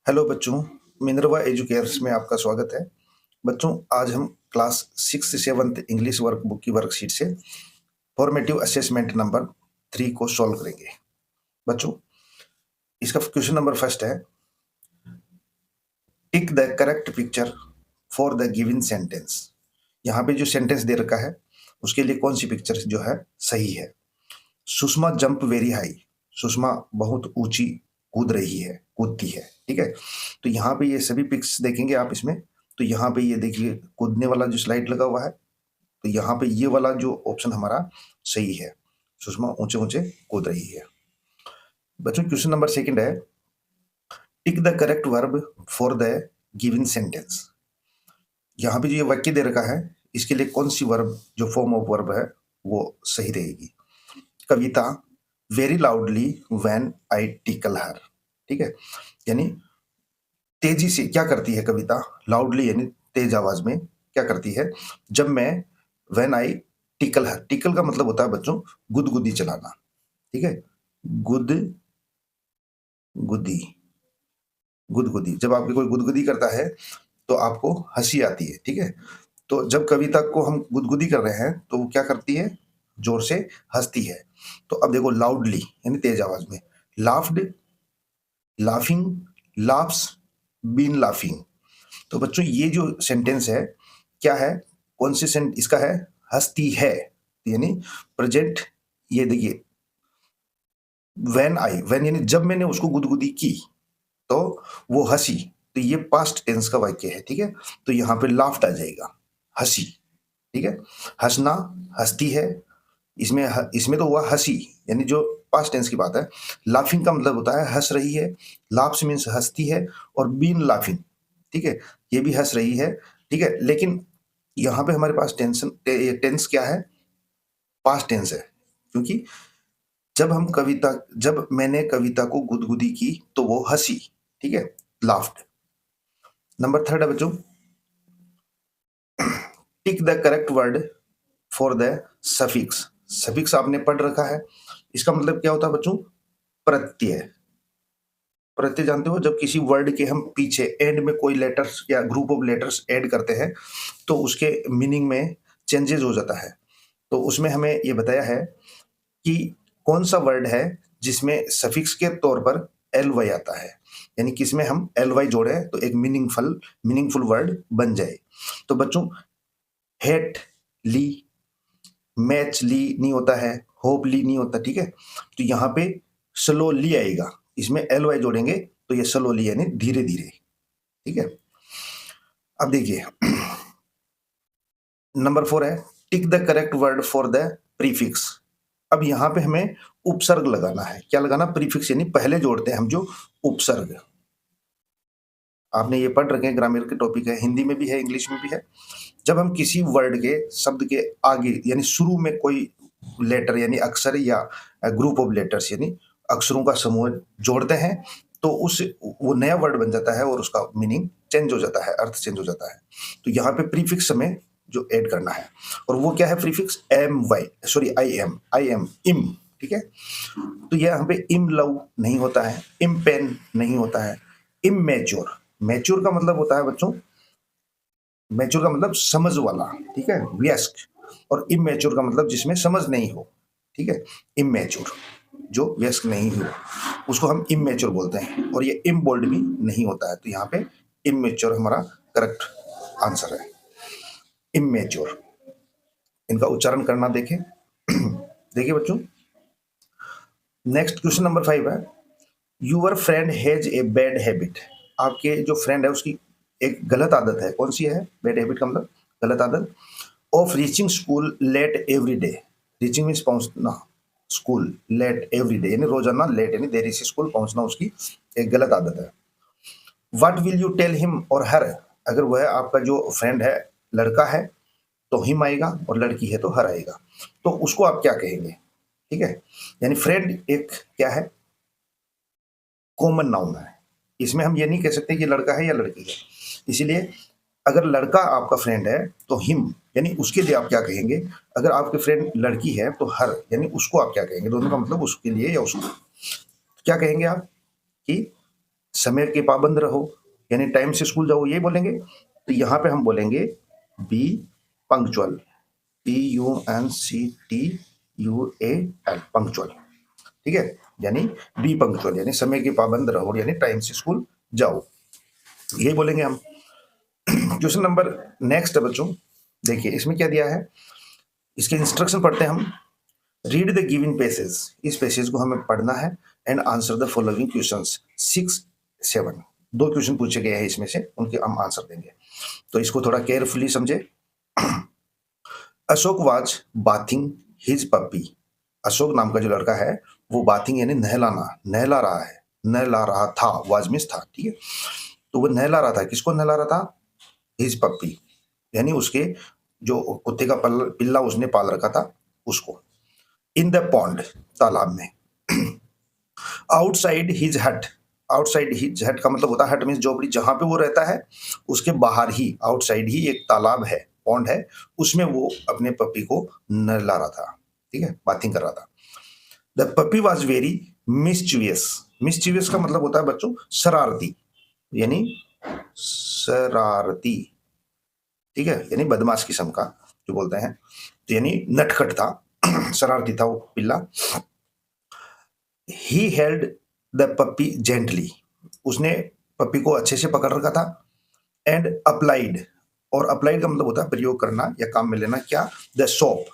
Hello बच्चों, Minerva एजुकेयर्स में आपका स्वागत है। बच्चों, आज हम क्लास 6th-7th इंग्लिश वर्कबुक की वर्कशीट से फॉर्मेटिव असेसमेंट नंबर 3 को सॉल्व करेंगे। बच्चों, इसका क्वेश्चन नंबर फर्स्ट है, tick the correct picture for the given sentence. यहाँ पे जो सेंटेंस दे रखा है उसके लिए कौन सी पिक्चर जो है सही है। Sushma jump very high. Sushma बहुत ऊंची कूद रही है, कूदती है। ठीक है, तो यहाँ पे ये सभी पिक्स देखेंगे आप इसमें। तो यहाँ पे ये देखिए कूदने वाला जो स्लाइड लगा हुआ है, तो यहाँ पे ये वाला जो ऑप्शन हमारा सही है। सुषमा ऊंचे ऊंचे कूद रही है। बच्चों, क्वेश्चन नंबर सेकंड है, tick the correct verb for the given sentence. यहाँ पे जो ये वाक्य दे रखा है इसके लिए कौन सी वर्ब जो फॉर्म ऑफ वर्ब है वो सही रहेगी। Kavita very loudly when I tickle her. ठीक है, यानी तेजी से क्या करती है कविता, लाउडली यानी तेज आवाज में क्या करती है जब मैं when I tickle her. Tackle का मतलब होता है बच्चों गुदगुदी चलाना। ठीक है, गुद गुदी गुदगुदी, जब आपकी कोई गुदगुदी करता है तो आपको हंसी आती है। ठीक है, तो जब कविता को हम गुदगुदी कर रहे हैं तो वो क्या करती है, जोर से हंसती है। तो अब देखो लाउडली यानी तेज आवाज में, laughed, laughing, laughs, been laughing. तो बच्चों ये जो सेंटेंस है क्या है, कौन से सेंट इसका है, हंसती है यानी प्रेजेंट। ये देखिए व्हेन आई, व्हेन यानी जब मैंने उसको गुदगुदी की तो वो हंसी, तो ये पास्ट टेंस का वाक्य है। ठीक है, तो यहाँ पे लाफ्ट आ जाएगा, हंसी। ठीक है, हंसना, हंसती है, इसमें तो हुआ हंसी यानी जो पास्ट टेंस की बात है। लाफिंग का मतलब होता है हंस रही है, लाफ्स मीन्स हंसती है, और बीन लाफिंग, ठीक है, ये भी हंस रही है। ठीक है, लेकिन यहाँ पे हमारे पास टेंस क्या है, पास्ट टेंस है, क्योंकि जब मैंने कविता को गुदगुदी की तो वो हंसी। ठीक है, लाफ्ड। नंबर थर्ड है बच्चों, tick the correct word for the suffix. Suffix आपने पढ़ रखा है, इसका मतलब क्या होता है बच्चों, प्रत्यय। प्रत्यय जानते हो, जब किसी वर्ड के हम पीछे एंड में कोई लेटर्स या ग्रुप ऑफ लेटर्स ऐड करते हैं तो उसके मीनिंग में चेंजेस हो जाता है। तो उसमें हमें ये बताया है कि कौन सा वर्ड है जिसमें सफिक्स के तौर पर एल वाई आता है, यानी किसमें हम एल वाई जोड़े तो एक मीनिंगफुल वर्ड बन जाए। तो बच्चों हेट ली, मैच ली नहीं होता है, होप ली नहीं होता। ठीक है, तो यहाँ पे स्लोली आएगा, इसमें एल वाई जोड़ेंगे तो ये स्लोली यानी धीरे धीरे। ठीक है, अब देखिए नंबर 4 है, tick the correct word for the prefix. अब यहाँ पे हमें उपसर्ग लगाना है। क्या लगाना, प्रीफिक्स यानी पहले जोड़ते हैं हम जो उपसर्ग। आपने ये पढ़ रखे हैं, ग्रामर के टॉपिक है, हिंदी में भी है, इंग्लिश में भी है। जब हम किसी वर्ड के शब्द के आगे यानी शुरू में कोई लेटर यानी अक्षर या ग्रुप ऑफ लेटर्स यानी अक्षरों का समूह जोड़ते हैं तो उस वो नया वर्ड बन जाता है और उसका मीनिंग चेंज हो जाता है, अर्थ चेंज हो जाता है। तो यहाँ पे प्रीफिक्स हमें जो ऐड करना है, और वो क्या है प्रीफिक्स, आई एम, इम। ठीक है, तो ये यहाँ पे इम लव नहीं होता है, इम पेन नहीं होता है, इम मैच्योर। मैच्योर का मतलब होता है बच्चों, मैच्योर का मतलब समझ वाला। ठीक है, वयस्क। और इमैच्योर का मतलब जिसमें समझ नहीं हो। ठीक है, इमैच्योर जो वयस्क नहीं हो उसको हम इमैच्योर बोलते हैं, और ये इम बोल्ड भी नहीं होता है। तो यहाँ पे इमैच्योर हमारा करेक्ट आंसर है, इमैच्योर। इनका उच्चारण करना देखें। देखिए बच्चों, नेक्स्ट क्वेश्चन नंबर 5 है, your friend has a bad habit. आपके जो फ्रेंड है उसकी एक गलत आदत है। कौन सी है, बैड हैबिट का मतलब गलत आदत, of reaching school late every day. Reaching means पहुंचना, स्कूल लेट एवरी डे यानी रोजाना लेट यानी देरी से स्कूल पहुंचना उसकी एक गलत आदत है। What will you tell him और हर। अगर वह आपका जो फ्रेंड है लड़का है तो हिम आएगा, और लड़की है तो हर आएगा, तो उसको आप क्या कहेंगे। ठीक है, यानी फ्रेंड एक क्या है, कॉमन नाउन है, इसमें हम ये नहीं कह सकते कि लड़का है या लड़की है। इसीलिए अगर लड़का आपका फ्रेंड है तो हिम यानी उसके लिए आप क्या कहेंगे, अगर आपके फ्रेंड लड़की है तो हर यानी उसको आप क्या कहेंगे, दोनों का मतलब उसके लिए या उसको क्या कहेंगे आप कि समय के पाबंद रहो यानी टाइम से स्कूल जाओ, ये बोलेंगे। तो यहाँ पे हम बोलेंगे बी पंक्चुअल, PUNCTUAL, पंक्चुअल। ठीक है, यानी बी पंक्चुअल यानी समय के पाबंद रहो यानी टाइम से स्कूल जाओ, ये बोलेंगे हम। क्वेश्चन नंबर नेक्स्ट है बच्चों, देखिए इसमें क्या दिया है, इसके इंस्ट्रक्शन पढ़ते हैं हम। रीड द गिवन पैसेज, इस पैसेज को हमें पढ़ना है and answer the following questions. 6, 7 दो क्वेश्चन पूछे गए हैं इसमें से, उनके हम आंसर देंगे, तो इसको थोड़ा केयरफुली समझे। अशोक वाज बाथिंग हिज पप्पी, अशोक नाम का जो लड़का है वो बाथिंग यानी नहलाना, नहला रहा है, नहला रहा था, वाज मिस था, ठीक है। तो वो नहला रहा था, किसको नहला रहा था, हिज पप्पी यानी उसके जो कुत्ते का पिल्ला उसने पाल रखा था उसको। इन द पॉन्ड, तालाब में। आउटसाइड हिज हट, आउटसाइड हिज हट का मतलब होता है, हट मीन्स झोपड़ी, जहां पे वो रहता है उसके बाहर ही, आउटसाइड ही एक तालाब है, पॉन्ड है, उसमें वो अपने पपी को नहला रहा था, ठीक है, बाथिंग कर रहा था। The puppy was very mischievous, mischievous का मतलब होता है बच्चों शरारती, यानी शरारती, ठीक है, यानी बदमाश किस्म का जो बोलते हैं, तो यानी नटखट था, शरारती था वो पिल्ला। He held the puppy gently, उसने पप्पी को अच्छे से पकड़ रखा था। एंड अप्लाइड, और अप्लाइड का मतलब होता है प्रयोग करना या काम में लेना, क्या, द सोप,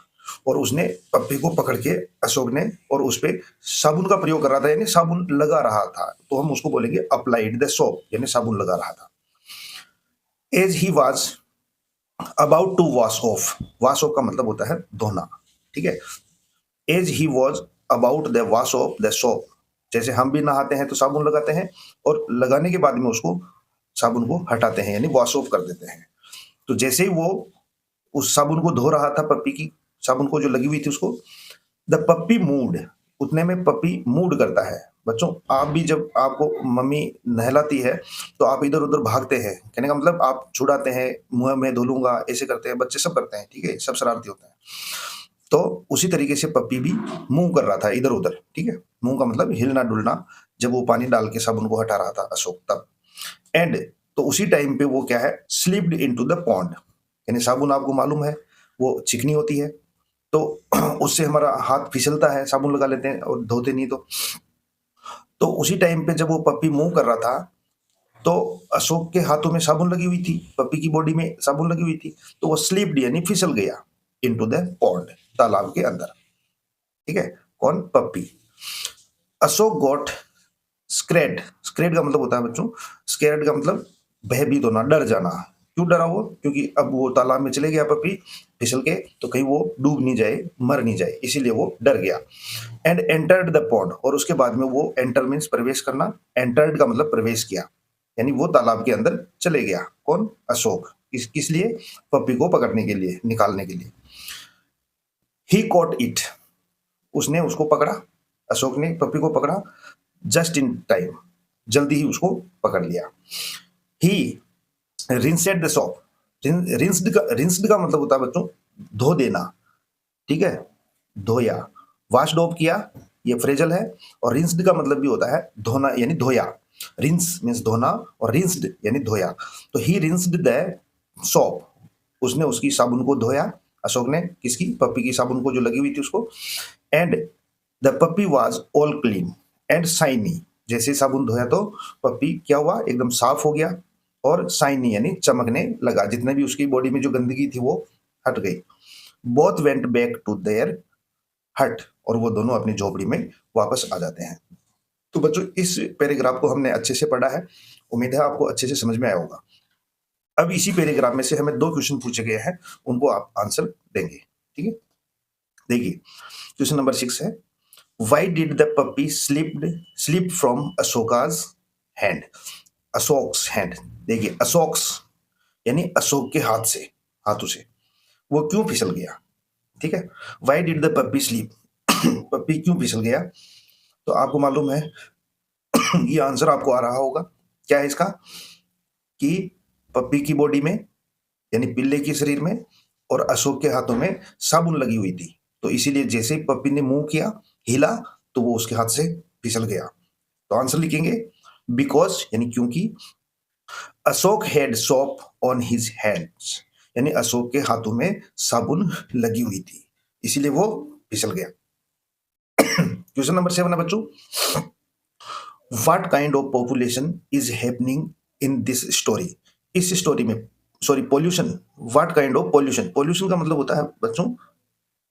और उसने पप्पी को पकड़ के अशोक ने और उस पे साबुन का प्रयोग कर रहा था यानी साबुन लगा रहा था, तो हम उसको बोलेंगे अप्लाइड द सोप यानी साबुन लगा रहा था। As he was about to wash off, wash off का मतलब होता है धोना, ठीक है। As he was about the wash off the soap, जैसे हम भी नहाते हैं तो साबुन लगाते हैं और लगाने के बाद में उसको साबुन को हटाते हैं यानी वॉश ऑफ कर देते हैं। तो जैसे ही वो उस साबुन को धो रहा था, पप्पी की साबुन को जो लगी हुई थी उसको, द पप्पी मूड, उतने में पप्पी मूड करता है। बच्चों आप भी जब आपको मम्मी नहलाती है तो आप इधर उधर भागते हैं, कहने का मतलब आप छुड़ाते हैं, मुंह में धो लूंगा, ऐसे करते हैं, बच्चे सब करते हैं, ठीक है, सब शरारती होते हैं। तो उसी तरीके से पप्पी भी मूव कर रहा था इधर उधर, ठीक है, मूव का मतलब हिलना डुलना, जब वो पानी डाल के साबुन को हटा रहा था अशोक तब। एंड तो उसी टाइम पे वो क्या है, स्लिप्ड इनटू द पॉन्ड, यानी साबुन आपको मालूम है वो चिकनी होती है, तो उससे हमारा हाथ फिसलता है, साबुन लगा लेते हैं और धोते नहीं। तो उसी टाइम पे जब वो पप्पी मूव कर रहा था तो अशोक के हाथों में साबुन लगी हुई थी, पप्पी की बॉडी में साबुन लगी हुई थी, तो वो स्लिप्ड यानी फिसल गया इनटू द पॉन्ड, तालाब के अंदर, ठीक है, कौन, पप्पी। अशोक गॉट स्क्रेड, स्क्रेड का मतलब होता है बच्चों, स्कैर्ड का मतलब भयभीत होना, डर जाना। क्यों डरा वो, क्योंकि अब वो तालाब में चले गया पप्पी फिसल के, तो कहीं वो डूब नहीं जाए, मर नहीं जाए, इसीलिए वो डर गया। एंड एंटर्ड द पॉन्ड, और उसके बाद में वो, एंटर मीन्स प्रवेश करना, एंटर्ड का मतलब प्रवेश किया, यानी वो तालाब के अंदर चले गया, कौन, अशोक, किस लिए, पप्पी को पकड़ने के लिए, निकालने के लिए। ही कॉट इट, उसने उसको पकड़ा, अशोक ने पप्पी को पकड़ा, जस्ट इन टाइम, जल्दी ही उसको पकड़ लिया। ही रिंसेड द सोप, रिंस्ड का मतलब होता है बच्चों धो देना, ठीक है, धोया, वाश्ड ऑफ किया, ये फ्रेजल है, और रिंस्ड का मतलब भी होता है धोना यानी धोया, रिंस मीन्स धोना और रिंस्ड यानी धोया। तो ही रिंस्ड द सोप, उसने उसकी साबुन को धोया, अशोक ने किसकी, पप्पी की साबुन को जो लगी हुई थी उसको। And the puppy was all clean and shiny, जैसे साबुन धोया तो पप्पी क्या हुआ, एकदम साफ हो गया और शाइनी यानी चमकने लगा, जितने भी उसकी बॉडी में जो गंदगी थी वो हट गई। Both went back to their hut, और वो दोनों अपनी झोपड़ी में वापस आ जाते हैं। तो बच्चों इस पैराग्राफ को हमने अच्छे से पढ़ा है, उम्मीद है आपको अच्छे से समझ में आया होगा। अब इसी पैराग्राफ में से हमें 2 क्वेश्चन पूछे गए हैं, उनको आप आंसर देंगे, ठीक है। देखिए क्वेश्चन नंबर 6 है, Why did the puppy slip from Ashoka's hand? Ashok's hand, देखिए अशोक्स यानी अशोक के हाथ से, हाथों से वो क्यों फिसल गया, ठीक है। Why did the puppy slip? पप्पी क्यों फिसल गया, तो आपको मालूम है ये आंसर आपको आ रहा होगा, क्या है इसका, कि पप्पी की बॉडी में यानी पिल्ले के शरीर में और अशोक के हाथों में साबुन लगी हुई थी, तो इसीलिए जैसे ही पप्पी ने मुंह किया, हिला, तो वो उसके हाथ से फिसल गया। तो आंसर लिखेंगे बिकॉज यानी क्योंकि Ashok had soap on his hands, यानी अशोक के हाथों में साबुन लगी हुई थी, इसीलिए वो फिसल गया। क्वेश्चन नंबर 7 है बच्चों, what kind of population is happening in this story. इस स्टोरी में, sorry pollution, what kind of pollution, pollution का मतलब होता है बच्चों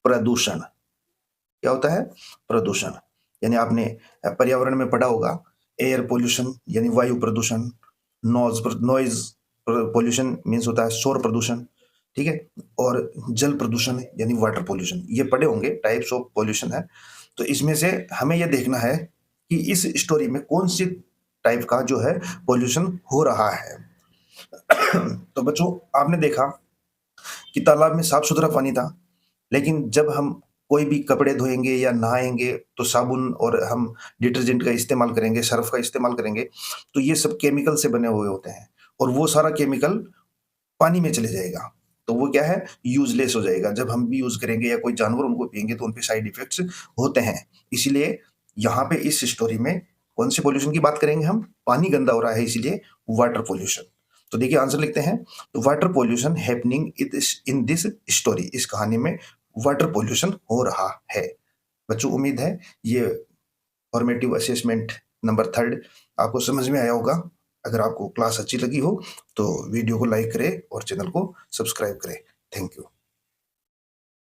प्रदूषण। क्या होता है? प्रदूषण। यानी आपने पर्यावरण में पढ़ा होगा, एयर पोल्यूशन यानी वायु प्रदूषण, नॉइज पोल्यूशन मीन्स होता है शोर प्रदूषण, ठीक है, और जल प्रदूषण यानी वाटर पोल्यूशन, ये पढ़े होंगे, टाइप्स ऑफ पोल्यूशन है। तो इसमें से हमें यह देखना है कि इस स्टोरी में कौन सी टाइप का जो है पोल्यूशन हो रहा है। तो बच्चों आपने देखा कि तालाब में साफ सुथरा पानी था, लेकिन जब हम कोई भी कपड़े धोएंगे या नहाएंगे तो साबुन और हम डिटर्जेंट का इस्तेमाल करेंगे, सर्फ का इस्तेमाल करेंगे, तो ये सब केमिकल से बने हुए होते हैं और वो सारा केमिकल पानी में चले जाएगा, तो वो क्या है, यूजलेस हो जाएगा। जब हम भी यूज करेंगे या कोई जानवर उनको पिएंगे तो उन पे साइड इफेक्ट्स होते हैं। इसीलिए यहाँ पे इस स्टोरी में कौन से पोल्यूशन की बात करेंगे हम, पानी गंदा हो रहा है इसीलिए वाटर पोल्यूशन। तो देखिए आंसर लिखते हैं, तो water pollution happening in this story, इस कहानी में वाटर पोल्यूशन हो रहा है। बच्चों उम्मीद है ये फॉर्मेटिव असेसमेंट नंबर 3 आपको समझ में आया होगा। अगर आपको क्लास अच्छी लगी हो तो वीडियो को लाइक करें और चैनल को सब्सक्राइब करें। Thank you.